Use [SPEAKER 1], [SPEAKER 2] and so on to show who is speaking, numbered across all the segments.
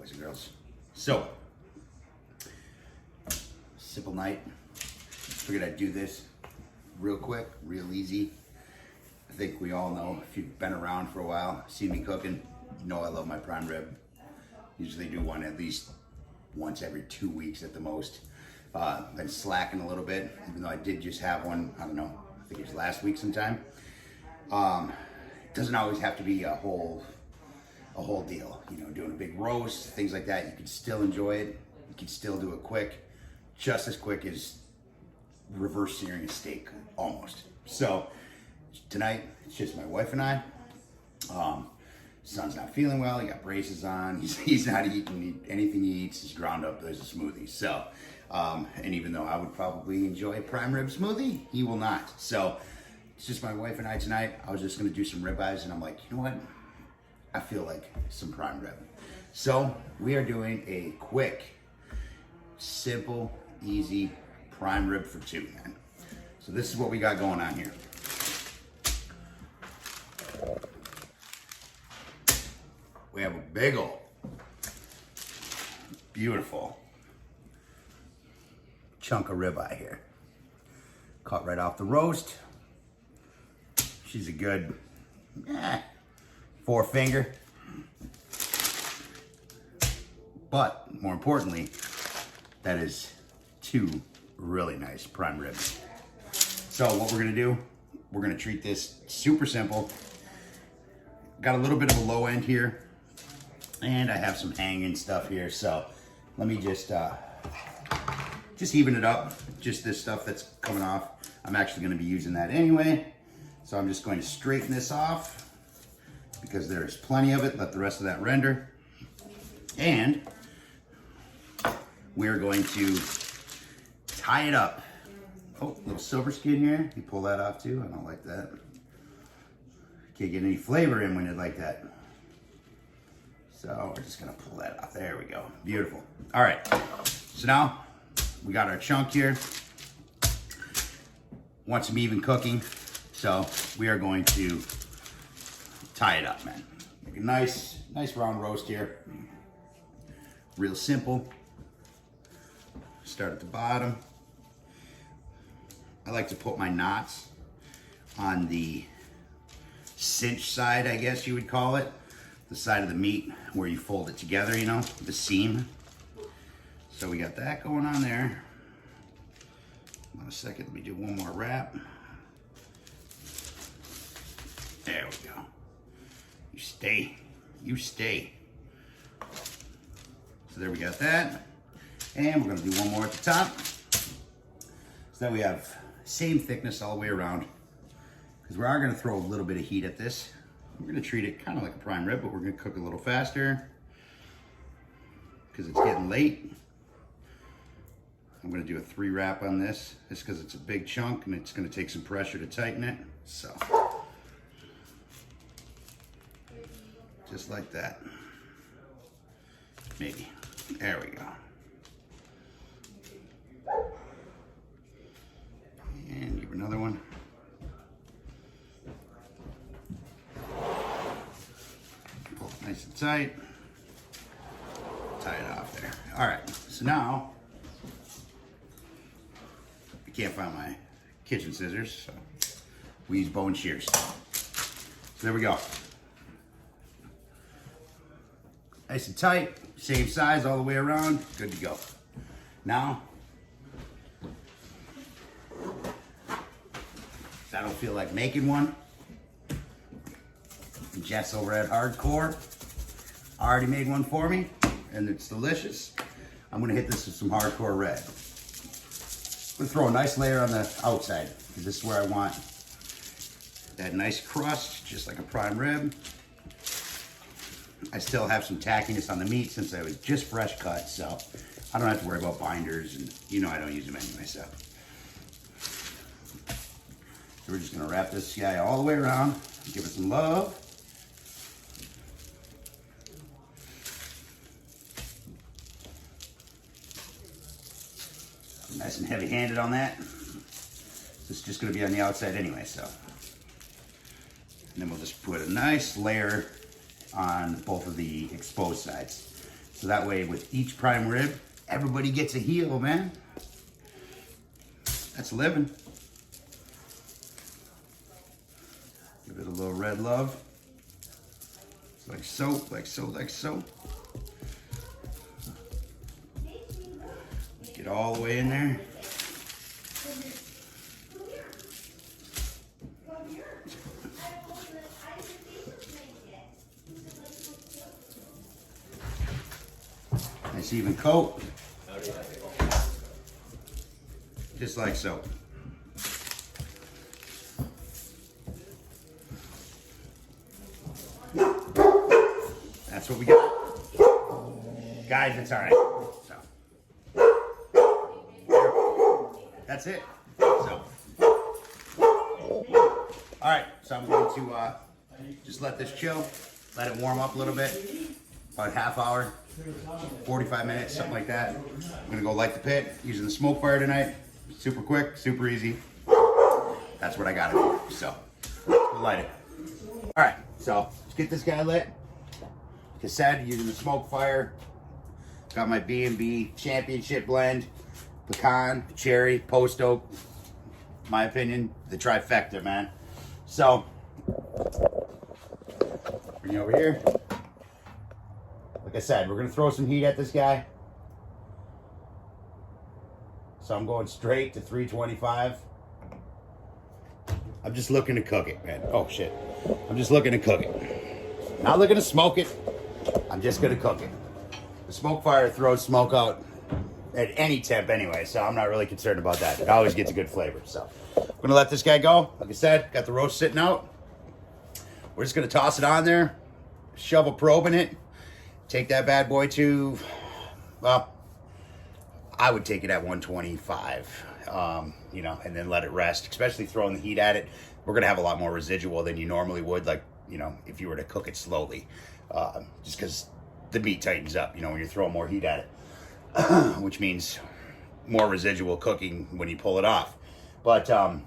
[SPEAKER 1] boys and girls. So, simple night. Figured I'd do this real quick, real easy. I think we all know, if you've been around for a while, seen me cooking, you know I love my prime rib. Usually do one at least once every 2 weeks at the most. Been slacking a little bit, even though I did just have one, I don't know, I think it was last week sometime. It doesn't always have to be a whole deal. You know, doing a big roast, things like that, you can still enjoy it. You can still do it quick, just as quick as reverse searing a steak, almost. So tonight, it's just my wife and I. Son's not feeling well, he got braces on, he's not eating anything he eats, is ground up as a smoothie. So, and even though I would probably enjoy a prime rib smoothie, he will not. So, it's just my wife and I tonight. I was just gonna do some ribeyes, and I'm like, you know what? I feel like some prime rib. So, we are doing a quick, simple, easy prime rib for two, man. So this is what we got going on here. We have a big ol', beautiful chunk of ribeye here. Cut right off the roast. She's a good 4 finger. But more importantly, that is 2 really nice prime ribs. So what we're gonna do, we're gonna treat this super simple. Got a little bit of a low end here, and I have some hanging stuff here. So let me just even it up. Just this stuff that's coming off. I'm actually gonna be using that anyway. So I'm just going to straighten this off because there's plenty of it. Let the rest of that render. And we're going to tie it up. Oh, little silver skin here. You pull that off too. I don't like that. Can't get any flavor in when you like that. So we're just gonna pull that off. There we go. Beautiful. All right. So now we got our chunk here. Want some even cooking. So we are going to tie it up, man. Make a nice round roast here. Real simple. Start at the bottom. I like to put my knots on the cinch side, I guess you would call it. The side of the meat where you fold it together, you know, the seam. So we got that going on there. Hold on a second, let me do one more wrap. There we go. You stay, you stay. So there we got that. And we're gonna do one more at the top. So that we have same thickness all the way around. Because we are gonna throw a little bit of heat at this. We're gonna treat it kind of like a prime rib, but we're gonna cook a little faster because it's getting late. I'm gonna do a 3 wrap on this just because it's a big chunk and it's gonna take some pressure to tighten it. So, just like that. Maybe. There we go. And give another one. Pull it nice and tight. Tie it off there. All right, so now, I can't find my kitchen scissors, so we use bone shears. So there we go. Nice and tight, same size all the way around, good to go. Now, if I don't feel like making one, Jess over at Hardcore already made one for me, and it's delicious. I'm gonna hit this with some Hardcore Red. I'm gonna throw a nice layer on the outside, because this is where I want that nice crust, just like a prime rib. I still have some tackiness on the meat since I was just fresh cut, so I don't have to worry about binders, and you know I don't use them anyway, so. So we're just gonna wrap this guy all the way around, give it some love. Nice and heavy-handed on that. This is just gonna be on the outside anyway, so. And then we'll just put a nice layer on both of the exposed sides. So that way with each prime rib, everybody gets a heel, man. That's living. Give it a little red love. Like so, like so, like so. Get all the way in there. Nice even coat. Just like so. That's what we got. Guys, it's all right. So. That's it. So. All right, so I'm going to just let this chill, let it warm up a little bit, about a half hour, 45 minutes, something like that. I'm gonna go light the pit using the smoke fire tonight. Super quick, super easy. That's what I got it for, so we'll light it. All right, so let's get this guy lit. Like I said, using the smoke fire. Got my B&B Championship blend, pecan, cherry, post oak. My opinion, the trifecta, man. So, bring you over here. Like I said, we're gonna throw some heat at this guy. So I'm going straight to 325. I'm just looking to cook it, man. Oh shit. I'm just looking to cook it. Not looking to smoke it. I'm just gonna cook it. The smoke fire throws smoke out at any temp anyway, so I'm not really concerned about that. It always gets a good flavor. So I'm gonna let this guy go. Like I said, got the roast sitting out. We're just gonna toss it on there, shove a probe in it, take that bad boy to, well, I would take it at 125, you know, and then let it rest, especially throwing the heat at it. We're gonna have a lot more residual than you normally would, like, you know, if you were to cook it slowly, just because the meat tightens up, you know, when you're throwing more heat at it, which means more residual cooking when you pull it off. But I'll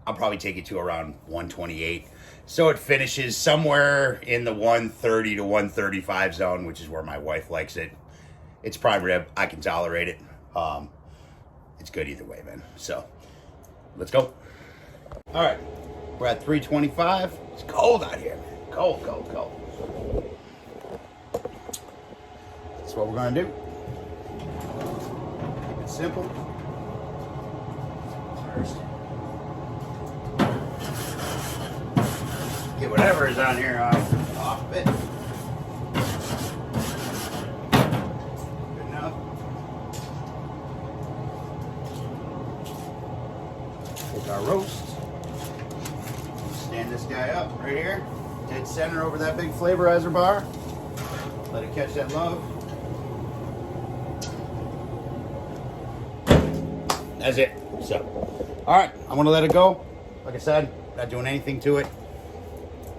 [SPEAKER 1] probably take it to around 128. So it finishes somewhere in the 130 to 135 zone, which is where my wife likes it. It's prime rib. I can tolerate it. It's good either way, man. So let's go. All right, we're at 325. It's cold out here, man. Cold, cold, cold. That's what we're gonna do. Keep it simple. First, get whatever is on here off of it. Good enough. Take our roast. Stand this guy up right here. Dead center over that big flavorizer bar. Let it catch that love. That's it. So, all right, I'm gonna let it go. Like I said, not doing anything to it.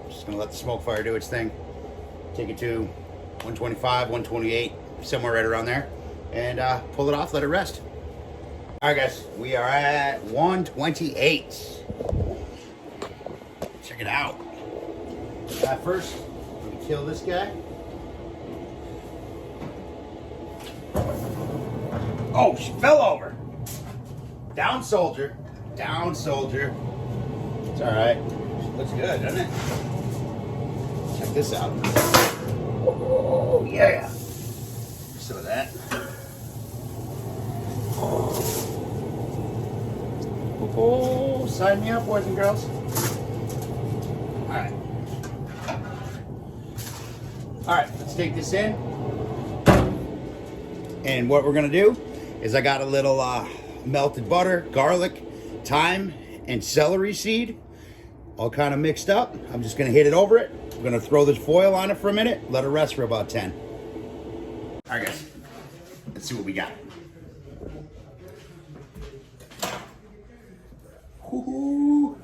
[SPEAKER 1] Just gonna let the smoke fire do its thing. Take it to 125, 128, somewhere right around there, and pull it off, let it rest. All right, guys, we are at 128. Check it out. First, I'm gonna kill this guy. Oh, she fell over. Down, soldier. Down, soldier. It's all right. Looks good, doesn't it? Check this out. Oh, yeah. Some of that. Oh, sign me up, boys and girls. All right. All right, let's take this in. And what we're gonna do is I got a little melted butter, garlic, thyme, and celery seed, all kind of mixed up. I'm just gonna hit it over it. I'm gonna throw this foil on it for a minute, let it rest for about 10. All right, guys, let's see what we got. Woo-hoo.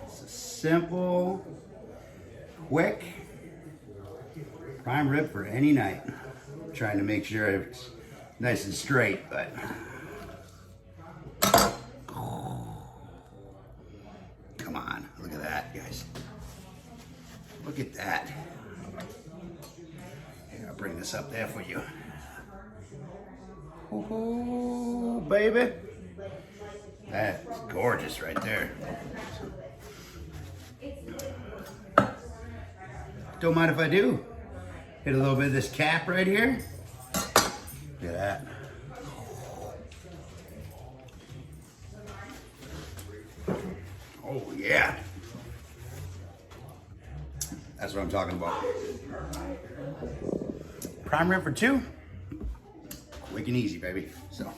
[SPEAKER 1] It's a simple, quick prime rib for any night. I'm trying to make sure it's nice and straight, but come on, look at that, guys. Look at that. this up there for you. Ooh, baby. That's gorgeous right there. Don't mind if I do. Hit a little bit of this cap right here. Look at that. Oh yeah. That's what I'm talking about. Prime rib for 2. Quick and easy, baby. So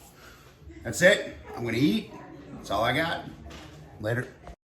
[SPEAKER 1] that's it. I'm gonna eat. That's all I got. Later.